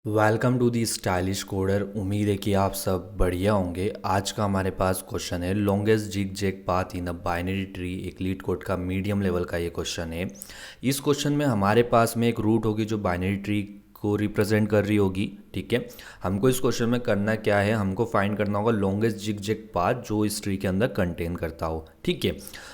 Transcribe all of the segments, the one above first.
Welcome to the stylish coder. उम्मीद है कि आप सब बढ़िया होंगे। आज का हमारे पास क्वेश्चन है longest zig zag path in a binary tree. एक लीड कोड का मीडियम लेवल का ये क्वेश्चन है। इस क्वेश्चन में हमारे पास में एक रूट होगी जो बाइनरी ट्री को रिप्रेजेंट कर रही होगी। ठीक है, हमको इस क्वेश्चन में करना क्या है, हमको फाइंड करना होगा लॉन्गेस्ट जिग जैग पाथ जो इस ट्री के अंदर कंटेन करता हो। ठीक है,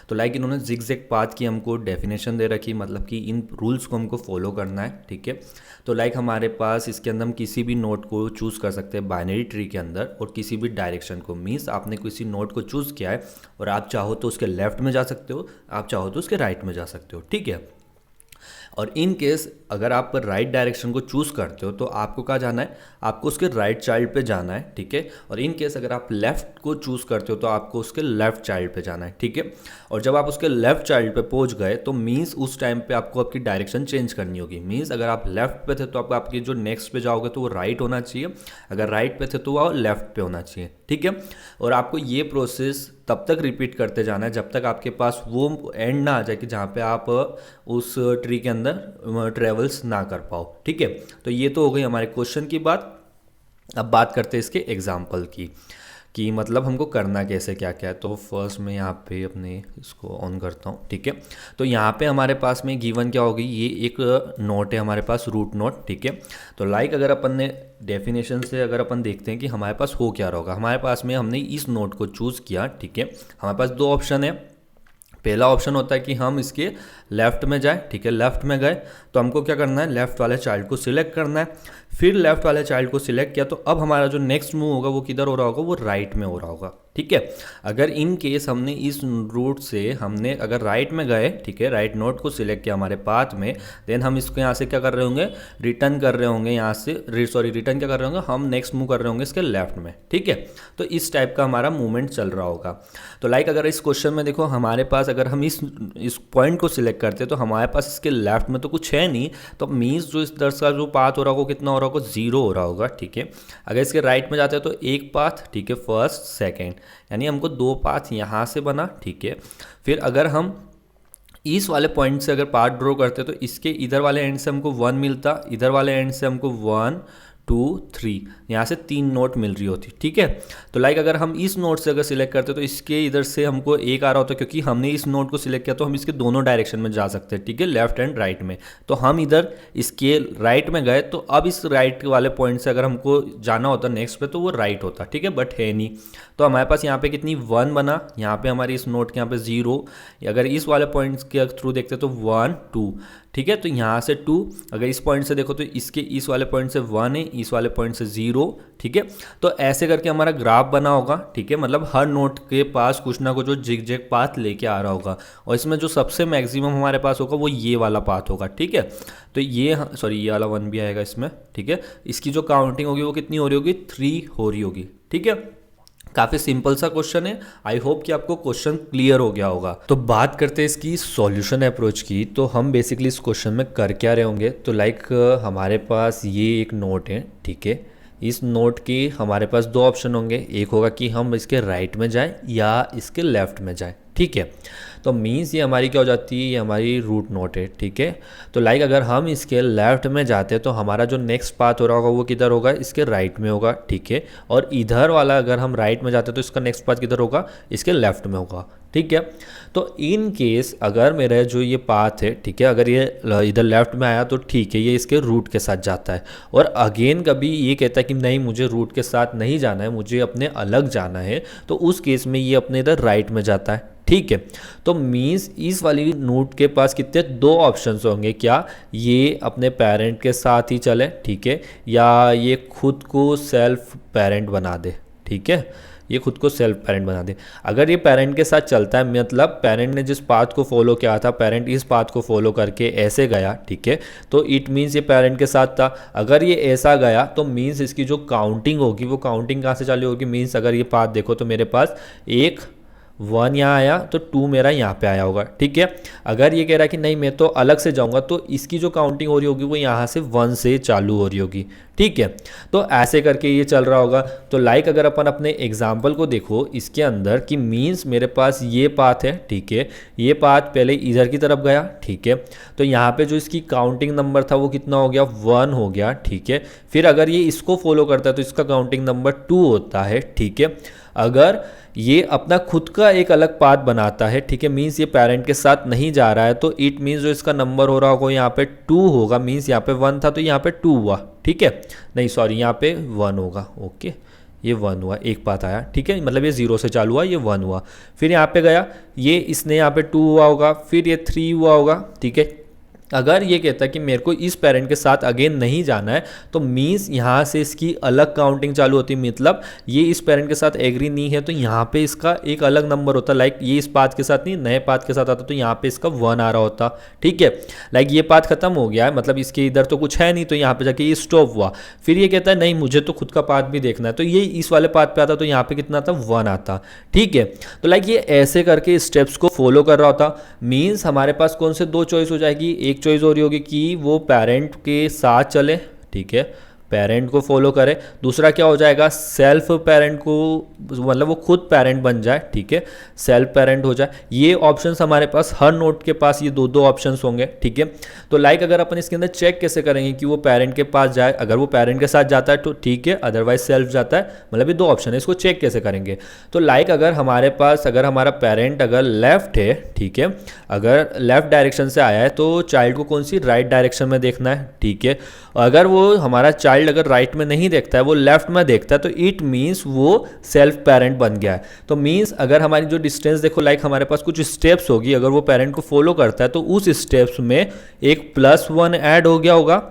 तो लाइक इन्होंने जिग जैग पाथ की हमको डेफिनेशन दे रखी, मतलब कि इन रूल्स को हमको फॉलो करना है। ठीक है, तो लाइक हमारे पास इसके अंदर हम किसी भी नोट को चूज़ कर सकते हैं बाइनरी ट्री के अंदर, और किसी भी डायरेक्शन को। मीन्स आपने किसी नोट को चूज़ किया है और आप चाहो तो उसके लेफ्ट में जा सकते हो, आप चाहो तो उसके राइट में जा सकते हो। ठीक है, और इन केस अगर आप राइट डायरेक्शन को चूज़ करते हो तो आपको कहाँ जाना है, आपको उसके राइट चाइल्ड पे जाना है। ठीक है, और इन केस अगर आप लेफ़्ट को चूज़ करते हो तो आपको उसके लेफ़्ट चाइल्ड पे जाना है। ठीक है, और जब आप उसके लेफ़्ट चाइल्ड पे पहुंच गए तो मीन्स उस टाइम पे आपको आपकी डायरेक्शन चेंज करनी होगी। मीन्स अगर आप लेफ़्ट पे थे तो आपको आपकी जो नेक्स्ट पे जाओगे तो वो राइट होना चाहिए, अगर राइट पे थे तो वो लेफ़्ट पे होना चाहिए। ठीक है, और आपको ये प्रोसेस तब तक रिपीट करते जाना है जब तक आपके पास वो एंड ना आ जाए कि जहाँ पे आप उस ट्री के अंदर ट्रेवल्स ना कर पाओ। ठीक है, तो ये तो हो गई हमारे क्वेश्चन की बात। अब बात करते हैं इसके एग्जाम्पल की कि मतलब हमको करना कैसे क्या क्या है। तो फर्स्ट मैं यहाँ पे अपने इसको ऑन करता हूँ। ठीक है, तो यहाँ पे हमारे पास में गिवन क्या होगी, ये एक नोट है हमारे पास, रूट नोट। ठीक है, तो लाइक अगर अपन ने डेफिनेशन से अगर अपन देखते हैं कि हमारे पास हो क्या रहा होगा, हमारे पास में हमने इस नोट को चूज़ किया। ठीक है, हमारे पास दो ऑप्शन है। पहला ऑप्शन होता है कि हम इसके लेफ़्ट में जाए। ठीक है, लेफ़्ट में गए तो हमको क्या करना है, लेफ़्ट वाले चाइल्ड को सिलेक्ट करना है। फिर लेफ़्ट वाले चाइल्ड को सिलेक्ट किया तो अब हमारा जो नेक्स्ट मूव होगा वो किधर हो रहा होगा, वो राइट में हो रहा होगा। ठीक है, अगर इन केस हमने इस रूट से हमने अगर राइट में गए, ठीक है, राइट नोट को सिलेक्ट किया हमारे पाथ में, देन हम इसको यहाँ से क्या कर रहे होंगे, रिटर्न कर रहे होंगे यहाँ से, सॉरी रिटर्न क्या कर रहे होंगे, हम नेक्स्ट मूव कर रहे होंगे इसके लेफ्ट में। ठीक है, तो इस टाइप का हमारा मूवमेंट चल रहा होगा। तो लाइक अगर इस क्वेश्चन में देखो हमारे पास अगर हम इस पॉइंट को सिलेक्ट करते हैं तो हमारे पास इसके लेफ्ट में तो कुछ है नहीं, तो मीन्स जो इस दर्श का जो पाथ हो रहा होगा कितना हो रहा होगा, जीरो हो रहा होगा। ठीक है, अगर इसके राइट में जाते हैं तो एक पाथ, ठीक है, फर्स्ट सेकेंड, यानी हमको दो पाथ यहाँ से बना। ठीक है, फिर अगर हम इस वाले पॉइंट से अगर पाथ ड्रॉ करते तो इसके इधर वाले एंड से हमको 1 मिलता, इधर वाले एंड से हमको 1 2 3, यहाँ से 3 नोट मिल रही होती। ठीक है, तो लाइक अगर हम इस नोट से अगर सिलेक्ट करते तो इसके इधर से हमको एक आ रहा होता, क्योंकि हमने इस नोट को सिलेक्ट किया तो हम इसके दोनों डायरेक्शन में जा सकते हैं। ठीक है, लेफ्ट एंड राइट में, तो हम इधर इसके राइट में गए तो अब इस राइट वाले पॉइंट से अगर हमको जाना होता नेक्स्ट पे तो वो राइट होता। ठीक है, बट है नहीं, तो हमारे पास यहाँ पे कितनी 1 बना, यहाँ पे हमारी इस नोट के यहाँ पे 0, अगर इस वाले पॉइंट्स के थ्रू देखते तो 1 2। ठीक है, तो यहाँ से 2, अगर इस पॉइंट से देखो तो इसके इस वाले पॉइंट से 1 है, इस वाले पॉइंट से 0। ठीक है, तो ऐसे करके हमारा ग्राफ बना होगा। ठीक है, मतलब हर नोट के पास कुछ ना कुछ जो जिग जैग पाथ लेके आ रहा होगा, और इसमें जो सबसे मैक्सिमम हमारे पास होगा वो ये वाला पाथ होगा। ठीक है, तो ये सॉरी ये वाला 1 भी आएगा इसमें। ठीक है, इसकी जो काउंटिंग होगी वो कितनी हो रही होगी, 3 हो रही होगी। ठीक है, काफ़ी सिंपल सा क्वेश्चन है। आई होप कि आपको क्वेश्चन क्लियर हो गया होगा। तो बात करते हैं इसकी सॉल्यूशन अप्रोच की। तो हम बेसिकली इस क्वेश्चन में कर क्या रहे होंगे, तो लाइक हमारे पास ये एक नोट है। ठीक है, इस नोट के हमारे पास दो ऑप्शन होंगे, एक होगा कि हम इसके राइट में जाएं या इसके लेफ्ट में जाएं। ठीक है, तो मीन्स ये हमारी क्या हो जाती है, ये हमारी रूट नोट है। ठीक है, तो लाइक अगर हम इसके लेफ्ट में जाते हैं तो हमारा जो नेक्स्ट पाथ हो रहा होगा वो किधर होगा, इसके राइट में होगा। ठीक है, और इधर वाला अगर हम राइट में जाते हैं तो इसका नेक्स्ट पाथ किधर होगा, इसके लेफ्ट में होगा। ठीक है, तो इन केस अगर मेरा जो ये पाथ है, ठीक है, अगर ये इधर लेफ्ट में आया तो ठीक है, ये इसके रूट के साथ जाता है। और अगेन कभी ये कहता है कि नहीं मुझे रूट के साथ नहीं जाना है, मुझे अपने अलग जाना है, तो उस केस में ये अपने इधर राइट में जाता है। ठीक है, तो मीन्स इस वाली नोट के पास कितने दो ऑप्शंस होंगे, क्या ये अपने पेरेंट के साथ ही चले, ठीक है, या ये खुद को सेल्फ पेरेंट बना दे। ठीक है, ये खुद को सेल्फ पेरेंट बना दे। अगर ये पेरेंट के साथ चलता है, मतलब पेरेंट ने जिस पाथ को फॉलो किया था, पेरेंट इस पाथ को फॉलो करके ऐसे गया, ठीक है, तो इट मीन्स ये पेरेंट के साथ था। अगर ये ऐसा गया तो मीन्स इसकी जो काउंटिंग होगी वो काउंटिंग कहाँ से चालू होगी, मीन्स अगर ये पाथ देखो तो मेरे पास 1 1 यहाँ आया तो 2 मेरा यहाँ पे आया होगा, ठीक है। अगर ये कह रहा है कि नहीं मैं तो अलग से जाऊँगा, तो इसकी जो काउंटिंग हो रही होगी वो यहाँ से 1 से चालू हो रही होगी, ठीक है। तो ऐसे करके ये चल रहा होगा। तो लाइक अगर अपन अपने एग्जाम्पल को देखो इसके अंदर कि मीन्स मेरे पास ये पाथ है, ठीक है, ये पाथ पहले इधर की तरफ गया, ठीक है। तो यहाँ पे जो इसकी काउंटिंग नंबर था वो कितना हो गया, 1 हो गया, ठीक है। फिर अगर ये इसको फॉलो करता है तो इसका काउंटिंग नंबर 2 होता है, ठीक है। अगर ये अपना खुद का एक अलग पाथ बनाता है, ठीक है, मीन्स ये पेरेंट के साथ नहीं जा रहा है, तो इट मीन्स जो इसका नंबर हो रहा होगा यहाँ पे 2 होगा, मीन्स यहाँ पे 1 था तो यहाँ पे 2 हुआ, ठीक है। नहीं सॉरी, यहाँ पे 1 होगा, ओके, ये 1 हुआ, एक पाथ आया, ठीक है, मतलब ये 0 से चालू हुआ, ये 1 हुआ। फिर यहाँ पे गया, ये इसने यहाँ पे 2 हुआ होगा, फिर ये 3 हुआ होगा, ठीक है। अगर ये कहता है कि मेरे को इस पेरेंट के साथ अगेन नहीं जाना है, तो मीन्स यहाँ से इसकी अलग काउंटिंग चालू होती है, मतलब ये इस पेरेंट के साथ एग्री नहीं है तो यहाँ पे इसका एक अलग नंबर होता है। लाइक ये इस पाथ के साथ नहीं, नए पाथ के साथ आता तो यहाँ पे इसका 1 आ रहा होता, ठीक है। लाइक ये पाथ खत्म हो गया है, मतलब इसके इधर तो कुछ है नहीं, तो यहाँ पे जाके ये स्टॉप हुआ। फिर ये कहता है नहीं मुझे तो खुद का पाथ भी देखना है, तो ये इस वाले पाथ पे आता तो यहाँ पे कितना आता, 1 आता, ठीक है। तो लाइक ये ऐसे करके स्टेप्स को फॉलो कर रहा होता। मीन्स हमारे पास कौन से 2 चॉइस हो जाएगी, एक चॉइस हो रही होगी कि वो पेरेंट के साथ चले, ठीक है, पेरेंट को फॉलो करे। दूसरा क्या हो जाएगा, सेल्फ पेरेंट को, मतलब वो खुद पेरेंट बन जाए, ठीक है, सेल्फ पेरेंट हो जाए। ये ऑप्शंस हमारे पास हर नोड के पास ये दो ऑप्शंस होंगे, ठीक है। तो लाइक अगर अपन इसके अंदर चेक कैसे करेंगे कि वो पेरेंट के पास जाए, अगर वो पेरेंट के साथ जाता है तो ठीक है, अदरवाइज सेल्फ जाता है, मतलब ये 2 ऑप्शन है, इसको चेक कैसे करेंगे। तो लाइक अगर हमारे पास, अगर हमारा पेरेंट अगर लेफ्ट है, ठीक है, अगर लेफ्ट डायरेक्शन से आया है तो चाइल्ड को कौन सी, राइट डायरेक्शन में देखना है, ठीक है। अगर वो हमारा चाइल्ड अगर राइट में नहीं देखता है, वो लेफ्ट में देखता है, तो इट मीन्स वो सेल्फ पेरेंट बन गया है। तो मीन्स अगर हमारी जो डिस्टेंस देखो, लाइक हमारे पास कुछ स्टेप्स होगी, अगर वो पेरेंट को फॉलो करता है तो उस स्टेप्स में एक +1 ऐड हो गया होगा।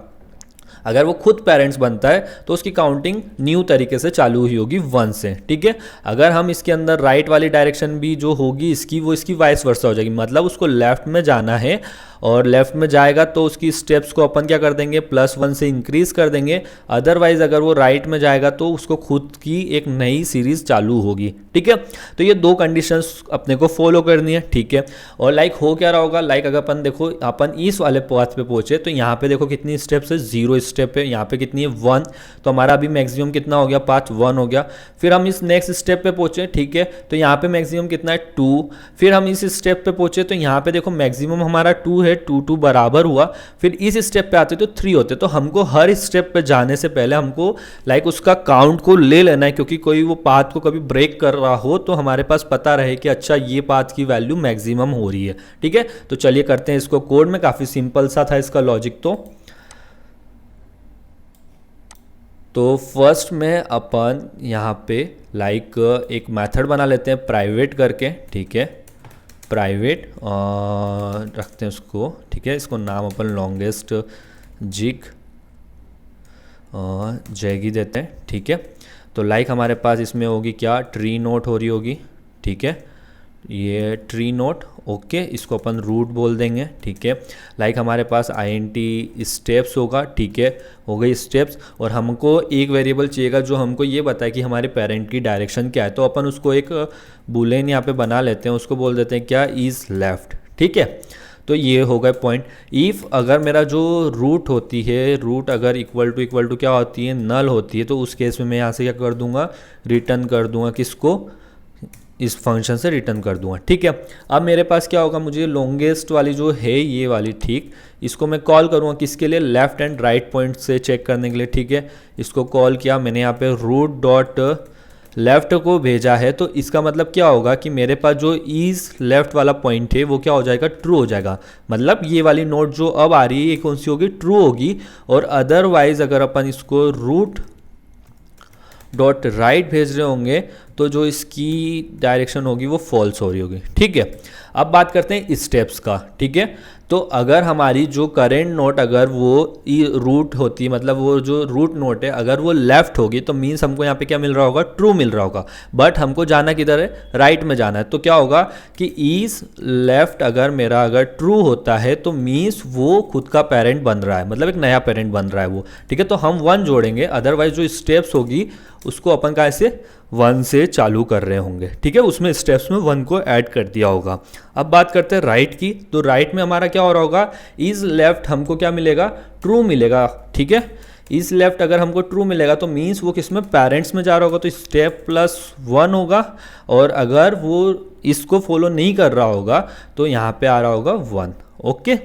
अगर वो खुद पेरेंट्स बनता है तो उसकी काउंटिंग न्यू तरीके से चालू हुई होगी 1 से, ठीक है। अगर हम इसके अंदर राइट वाली डायरेक्शन भी जो होगी इसकी, वो इसकी वाइस वर्सा हो जाएगी, मतलब उसको लेफ्ट में जाना है और लेफ्ट में जाएगा तो उसकी स्टेप्स को अपन क्या कर देंगे, +1 से इंक्रीज कर देंगे। अदरवाइज अगर वो राइट में जाएगा तो उसको खुद की एक नई सीरीज चालू होगी, ठीक है। तो ये 2 कंडीशंस अपने को फॉलो करनी है, ठीक है। और लाइक हो क्या रहा होगा, लाइक अगर अपन देखो अपन इस वाले पाथ पे पहुंचे तो यहाँ पे देखो कितनी स्टेप्स है, 0 स्टेप है, यहाँ पे कितनी है, 1, तो हमारा अभी मैक्सिमम कितना हो गया, पाथ 1 हो गया। फिर हम इस नेक्स्ट स्टेप पे पहुंचे, ठीक है, तो यहाँ पे मैक्सिमम कितना है, 2। फिर हम इस स्टेप पे पहुंचे तो यहाँ पे देखो मैक्सिमम हमारा 2 है, 2 बराबर हुआ। फिर इस स्टेप पे आते तो 3 होते। तो हमको हर स्टेप पे जाने से पहले हमको लाइक उसका काउंट को ले लेना है, क्योंकि कोई वो पाथ को कभी ब्रेक कर रहा हो तो हमारे पास पता रहे कि अच्छा ये पाथ की वैल्यू मैक्सिमम हो रही है, ठीक है। तो चलिए करते हैं इसको कोड में, काफी सिंपल सा था इसका लॉजिक। तो फर्स्ट में अपन यहाँ पे लाइक एक मेथड बना लेते हैं प्राइवेट करके, ठीक है, प्राइवेट रखते हैं उसको, ठीक है, इसको नाम अपन लॉन्गेस्ट जिग जैगी देते हैं, ठीक है। तो लाइक हमारे पास इसमें होगी क्या, ट्री नोट हो रही होगी, ठीक है, ये ट्री नोट, ओके, इसको अपन रूट बोल देंगे, ठीक है। लाइक हमारे पास INT स्टेप्स होगा, ठीक है, हो गई स्टेप्स। और हमको एक वेरिएबल चाहिएगा जो हमको ये बताए कि हमारे पेरेंट की डायरेक्शन क्या है, तो अपन उसको एक बुलेन यहाँ पे बना लेते हैं, उसको बोल देते हैं क्या, इज़ लेफ्ट, ठीक है। तो ये हो गए पॉइंट। इफ़ अगर मेरा जो रूट होती है, रूट अगर इक्वल टू क्या होती है, नल होती है, तो उस केस में मैं यहाँ से क्या कर दूंगा, रिटर्न कर दूंगा, किसको, इस फंक्शन से रिटर्न कर दूंगा, ठीक है। अब मेरे पास क्या होगा, मुझे लॉन्गेस्ट वाली जो है ये वाली, ठीक, इसको मैं कॉल करूँगा किसके लिए, लेफ्ट एंड राइट पॉइंट से चेक करने के लिए, ठीक है। इसको कॉल किया मैंने, यहाँ पे रूट डॉट लेफ्ट को भेजा है, तो इसका मतलब क्या होगा कि मेरे पास जो इज लेफ्ट वाला पॉइंट है वो क्या हो जाएगा, ट्रू हो जाएगा। मतलब ये वाली नोट जो अब आ रही है ये कौन सी होगी, ट्रू होगी। और अदरवाइज अगर अपन इसको रूट डॉट राइट भेज रहे होंगे तो जो इसकी डायरेक्शन होगी वो फॉल्स हो रही होगी, ठीक है। अब बात करते हैं स्टेप्स का, ठीक है। तो अगर हमारी जो करेंट नोट अगर वो रूट होती, मतलब वो जो रूट नोट है अगर वो लेफ्ट होगी तो मीन्स हमको यहाँ पे क्या मिल रहा होगा, ट्रू मिल रहा होगा। बट हमको जाना किधर है, राइट में जाना है। तो क्या होगा कि इज लेफ्ट अगर मेरा अगर ट्रू होता है तो मीन्स वो खुद का पेरेंट बन रहा है, मतलब एक नया पेरेंट बन रहा है वो, ठीक है। तो हम 1 जोड़ेंगे, अदरवाइज जो स्टेप्स होगी उसको अपन का ऐसे 1 से चालू कर रहे होंगे, ठीक है। उसमें स्टेप्स में 1 को ऐड कर दिया होगा। अब बात करते हैं राइट की। तो राइट में हमारा क्या हो रहा होगा, इज लेफ्ट हमको क्या मिलेगा, ट्रू मिलेगा, ठीक है। इज लेफ्ट अगर हमको ट्रू मिलेगा तो मीन्स वो किस में, पेरेंट्स में जा रहा होगा, तो स्टेप +1 होगा। और अगर वो इसको फॉलो नहीं कर रहा होगा तो यहाँ पे आ रहा होगा 1, ओके,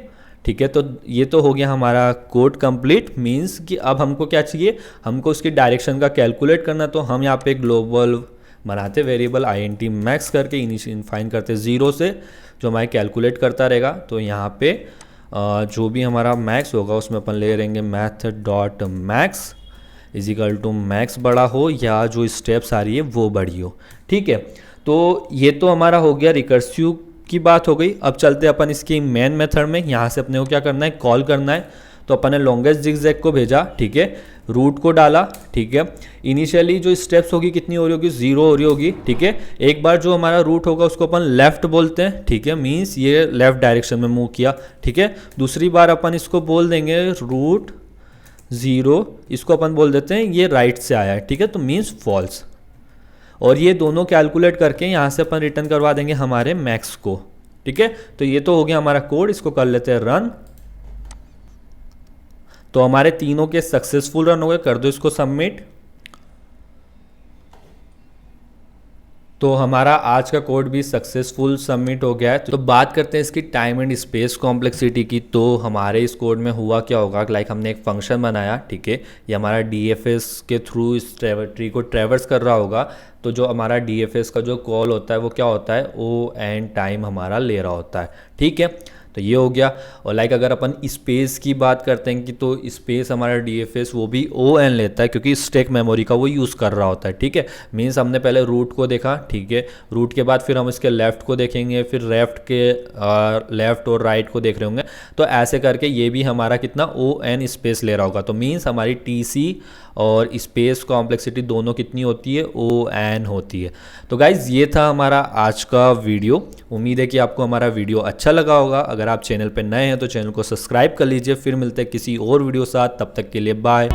ठीक है। तो ये तो हो गया हमारा कोड कंप्लीट। मीन्स कि अब हमको क्या चाहिए, हमको उसकी डायरेक्शन का कैलकुलेट करना। तो हम यहाँ पे ग्लोबल बनाते वेरिएबल int मैक्स करके इनिफाइन करते 0 से, जो हमारे कैलकुलेट करता रहेगा। तो यहाँ पे जो भी हमारा मैक्स होगा उसमें अपन ले रहेंगे method dot max is equal to max बड़ा हो या जो स्टेप्स आ रही है वो बड़ी हो, ठीक है। तो ये तो हमारा हो गया रिकर्सिव की बात हो गई। अब चलते अपन इसकी मेन मेथड में। यहाँ से अपने को क्या करना है, कॉल करना है। तो अपन ने लॉन्गेस्ट जिगजैग को भेजा, ठीक है, रूट को डाला, ठीक है। इनिशियली जो स्टेप्स होगी कितनी हो रही होगी, 0 हो रही होगी, ठीक है। एक बार जो हमारा रूट होगा उसको अपन लेफ्ट बोलते हैं, ठीक है, मीन्स ये लेफ्ट डायरेक्शन में मूव किया, ठीक है। दूसरी बार अपन इसको बोल देंगे रूट 0, इसको अपन बोल देते हैं ये राइट से आया है, ठीक है, तो मीन्स फॉल्स। और ये दोनों कैलकुलेट करके यहाँ से अपन रिटर्न करवा देंगे हमारे मैक्स को, ठीक है। तो ये तो हो गया हमारा कोड, इसको कर लेते हैं रन। तो हमारे तीनों के सक्सेसफुल रन हो गए, कर दो इसको सबमिट। तो हमारा आज का कोड भी सक्सेसफुल सबमिट हो गया है। तो बात करते हैं इसकी टाइम एंड स्पेस कॉम्प्लेक्सिटी की। तो हमारे इस कोड में हुआ क्या होगा, लाइक हमने एक फंक्शन बनाया, ठीक है, ये हमारा DFS के थ्रू इस ट्री को ट्रेवर्स कर रहा होगा। तो जो हमारा DFS का जो कॉल होता है वो क्या होता है, O टाइम हमारा ले रहा होता है, ठीक है। तो ये हो गया। और लाइक अगर अपन स्पेस की बात करते हैं कि तो स्पेस हमारा DFS वो भी ON लेता है क्योंकि स्टैक मेमोरी का वो यूज़ कर रहा होता है, ठीक है। मीन्स हमने पहले रूट को देखा, ठीक है, रूट के बाद फिर हम इसके लेफ़्ट को देखेंगे, फिर लेफ़्ट और राइट को देख रहे होंगे। तो ऐसे करके ये भी हमारा कितना ON स्पेस ले रहा होगा। तो मीन्स हमारी TC और स्पेस कॉम्प्लेक्सिटी दोनों कितनी होती है, ON होती है। तो गाइज़ ये था हमारा आज का वीडियो। उम्मीद है कि आपको हमारा वीडियो अच्छा लगा होगा। अगर आप चैनल पर नए हैं तो चैनल को सब्सक्राइब कर लीजिए। फिर मिलते हैं किसी और वीडियो साथ, तब तक के लिए बाय।